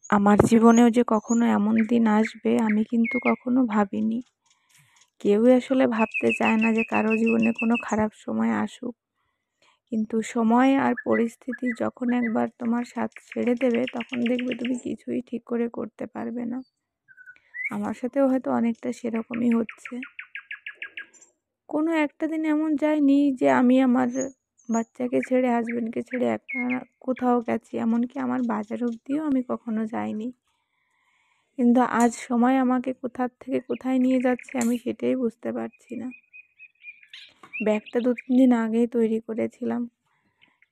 আমার জীবনেও যে কখনো এমন দিন আসবে আমি কিন্তু কখনো ভাবিনি। কেউই আসলে ভাবতে চায় না যে কারো জীবনে কোনো খারাপ সময় আসুক। কিন্তু সময় আর পরিস্থিতি যখন একবার তোমার সাথ ছেড়ে দেবে তখন দেখবে তুমি কিছুই ঠিক করে করতে পারবে না। আমার সাথেও হয়তো অনেকটা সেরকমই হচ্ছে। কোনো একটা দিন এমন যায়নি যে আমি আমার বাচ্চাকে ছেড়ে, হাজবেন্ডকে ছেড়ে একটা কোথাও গেছি, এমনকি আমার বাজার অবধিও আমি কখনো যাইনি। কিন্তু আজ সময় আমাকে কোথার থেকে কোথায় নিয়ে যাচ্ছে আমি সেটাই বুঝতে পারছি না। ব্যাগটা 2-3 দিন আগেই তৈরি করেছিলাম,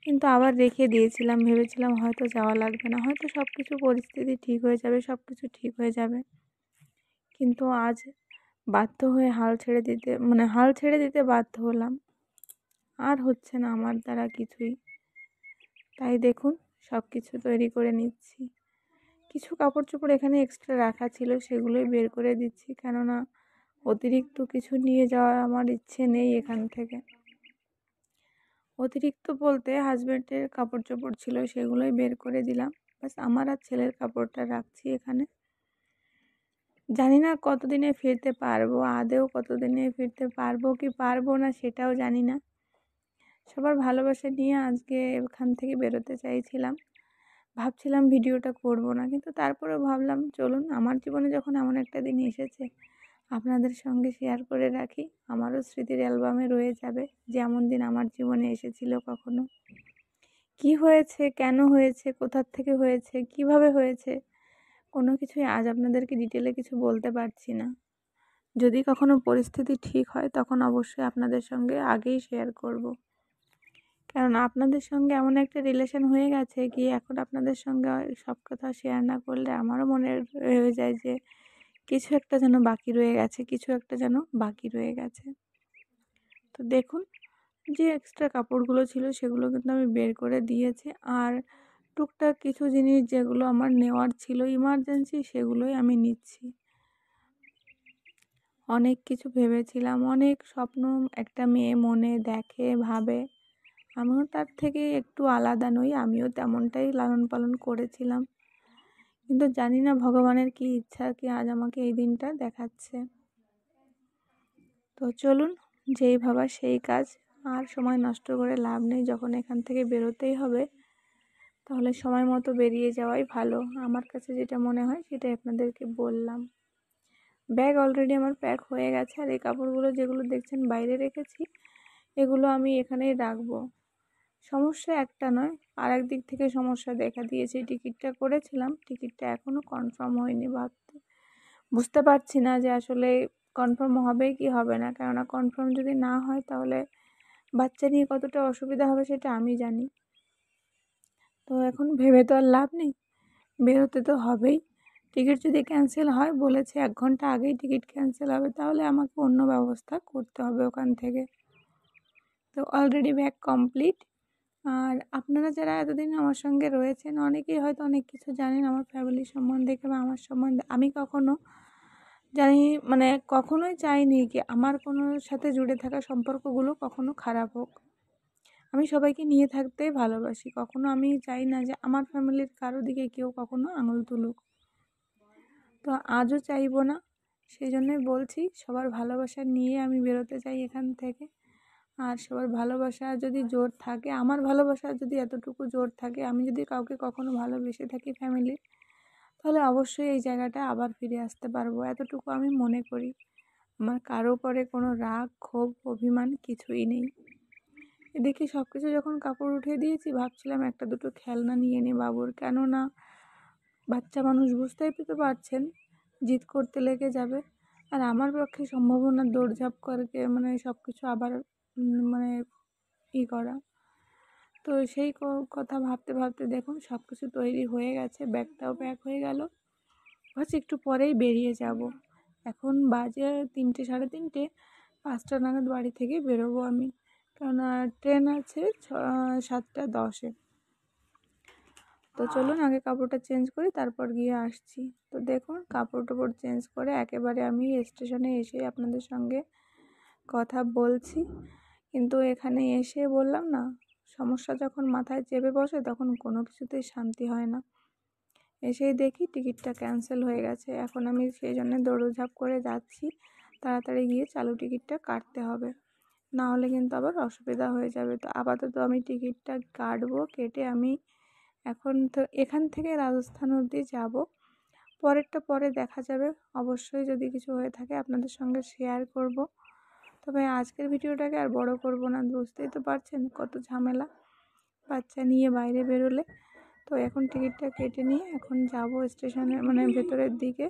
কিন্তু আবার রেখে দিয়েছিলাম, ভেবেছিলাম হয়তো যাওয়া লাগবে না, হয়তো সব কিছু পরিস্থিতি ঠিক হয়ে যাবে, সব কিছু ঠিক হয়ে যাবে। কিন্তু আজ বাধ্য হয়ে হাল ছেড়ে দিতে বাধ্য হলাম। আর হচ্ছে না আমার দ্বারা কিছুই। তাই দেখুন সব কিছু তৈরি করে নিচ্ছি। কিছু কাপড় চোপড় এখানে এক্সট্রা রাখা ছিল, সেগুলোই বের করে দিচ্ছি, কেননা অতিরিক্ত কিছু নিয়ে যাওয়ার আমার ইচ্ছে নেই এখান থেকে। অতিরিক্ত বলতে হাজব্যান্ডের কাপড় চোপড় ছিল, সেগুলোই বের করে দিলাম। বাস আমার আর ছেলের কাপড়টা রাখছি এখানে। জানি না কতদিনে ফিরতে পারবো, আদেও কতদিনে ফিরতে পারবো কি পারবো না সেটাও জানি না। সবার ভালোবাসা নিয়ে আজকে এখান থেকে বেরোতে চাইছিলাম। ভাবছিলাম ভিডিওটা করব না, কিন্তু তারপরেও ভাবলাম চলুন, আমার জীবনে যখন এমন একটা দিন এসেছে আপনাদের সঙ্গে শেয়ার করে রাখি। আমারও স্মৃতির অ্যালবামে রয়ে যাবে যে এমন দিন আমার জীবনে এসেছিল কখনো। কি হয়েছে, কেন হয়েছে, কোথার থেকে হয়েছে, কিভাবে হয়েছে, কোনো কিছুই আজ আপনাদেরকে ডিটেলে কিছু বলতে পারছি না। যদি কখনো পরিস্থিতি ঠিক হয় তখন অবশ্যই আপনাদের সঙ্গে আগেই শেয়ার করব। কারণ আপনাদের সঙ্গে এমন একটা রিলেশন হয়ে গেছে কি এখন আপনাদের সঙ্গে সব কথা শেয়ার না করলে আমারও মনে হয়ে যায় যে কিছু একটা যেন বাকি রয়ে গেছে, কিছু একটা যেন বাকি রয়ে গেছে। তো দেখুন, যে এক্সট্রা কাপড়গুলো ছিল সেগুলো কিন্তু আমি বের করে দিয়েছি, আর টুকটাক কিছু জিনিস যেগুলো আমার নেওয়ার ছিল ইমার্জেন্সি সেগুলোই আমি নিচ্ছি। অনেক কিছু ভেবেছিলাম, অনেক স্বপ্ন একটা মেয়ে মনে দেখে, ভাবে। আমিও তার থেকে একটু আলাদা নই, আমিও তেমনটাই লালন পালন করেছিলাম। কিন্তু জানি না ভগবানের কী ইচ্ছা কি আজ আমাকে এই দিনটা দেখাচ্ছে। তো চলুন, যেই ভাবা সেই কাজ। আর সময় নষ্ট করে লাভ নেই, যখন এখান থেকে বেরোতেই হবে তাহলে সময় মতো বেরিয়ে যাওয়াই ভালো। আমার কাছে যেটা মনে হয় সেটাই আপনাদেরকে বললাম। ব্যাগ অলরেডি আমার প্যাক হয়ে গেছে, আর এই কাপড়গুলো যেগুলো দেখছেন বাইরে রেখেছি এগুলো আমি এখানেই রাখবো। সমস্যা একটা নয়, আর এক দিক থেকে সমস্যা দেখা দিয়েছে। টিকিটটা করেছিলাম, টিকিটটা এখনও কনফার্ম হয়নি। বুঝতে পারছি না যে আসলে কনফার্ম হবে কি হবে না, কেননা কনফার্ম যদি না হয় তাহলে বাচ্চা নিয়ে কতটা অসুবিধা হবে সেটা আমি জানি। তো এখন ভেবে তো আর লাভ নেই, বেরোতে তো হবেই। টিকিট যদি ক্যান্সেল হয়, বলেছে 1 ঘন্টা আগেই টিকিট ক্যান্সেল হবে, তাহলে আমাকে অন্য ব্যবস্থা করতে হবে ওখান থেকে। তো অলরেডি ব্যাগ কমপ্লিট। আর আপনারা যারা এতদিন আমার সঙ্গে রয়েছেন অনেকেই হয়তো অনেক কিছু জানেন আমার ফ্যামিলি সম্বন্ধে কিংবা আমার সম্বন্ধে। আমি কখনো জানি মানে কখনোই চাইনি কি আমার কোনো সাথে জুড়ে থাকা সম্পর্কগুলো কখনো খারাপ হোক। আমি সবাইকে নিয়ে থাকতেই ভালোবাসি, কখনো আমি চাই না যে আমার ফ্যামিলির কারো দিকে কেউ কখনো আঙুল তুলুক। তো আজও চাইবো না। সেই জন্যই বলছি, সবার ভালোবাসা নিয়ে আমি বেরোতে চাই এখান থেকে। আর সবার ভালোবাসা যদি জোর থাকে, আমার ভালোবাসা যদি এতটুকু জোর থাকে, আমি যদি কাউকে কখনো ভালোবেসে থাকি ফ্যামিলির, তাহলে অবশ্যই এই জায়গাটা আবার ফিরে আসতে পারবো, এতটুকু আমি মনে করি। আমার কারো পরে কোনো রাগ, ক্ষোভ, অভিমান কিছুই নেই। এদিকে সব কিছু যখন কাপড় উঠিয়ে দিয়েছি, ভাবছিলাম একটা দুটো খেলনা নিয়ে নিই বাবুর, কেননা বাচ্চা মানুষ বুঝতেই তো পারছেন, জিদ করতে লেগে যাবে। আর আমার পক্ষে সম্ভাবনা দৌড়ঝাঁপ করে মানে সব কিছু আবার মানে করা। তো সেই কথা ভাবতে ভাবতে দেখুন সব কিছু তৈরি হয়ে গেছে, ব্যাগটাও প্যাক হয়ে গেল। বাস একটু পরেই বেরিয়ে যাব। এখন বাজে 3টে, 3:30। 5টা নাগাদ বাড়ি থেকে বেরোবো আমি, কেননা ট্রেন আছে 7টা 10-এ। তো চলুন আগে কাপড়টা চেঞ্জ করি, তারপর গিয়ে আসছি। তো দেখুন কাপড় টাপড় চেঞ্জ করে একেবারে আমি স্টেশনে এসে আপনাদের সঙ্গে কথা বলছি। কিন্তু এখানে এসে বললাম না, সমস্যা যখন মাথায় চেপে বসে তখন কোনো কিছুতেই শান্তি হয় না। এসেই দেখি টিকিটটা ক্যান্সেল হয়ে গেছে। এখন আমি সেই জন্য দৌড়ঝাঁপ করে যাচ্ছি, তাড়াতাড়ি গিয়ে চালু টিকিটটা কাটতে হবে, না হলে কিন্তু আবার অসুবিধা হয়ে যাবে। তো আপাতত আমি টিকিটটা কাটবো, কেটে আমি এখন তো এখান থেকে রাজস্থান অবধি যাব। পরেরটা পরে দেখা যাবে, অবশ্যই যদি কিছু হয়ে থাকে আপনাদের সঙ্গে শেয়ার করব। তবে আজকের ভিডিওটাকে আর বড় করব না, বুঝতেই তো পারছেন কত ঝামেলা বাচ্চা নিয়ে বাইরে বেরোলে। তো এখন টিকিটটা কেটে নিয়ে এখন যাব স্টেশনে, মানে ভেতরের দিকে।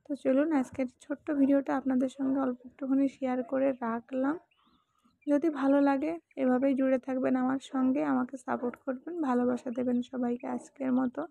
তো চলুন আজকের ছোট্ট ভিডিওটা আপনাদের সঙ্গে অল্প একটুখানি শেয়ার করে রাখলাম। যদি ভালো লাগে এভাবেই জুড়ে থাকবেন আমার সঙ্গে, আমাকে সাপোর্ট করবেন, ভালোবাসা দেবেন সবাইকে। আজকের মতো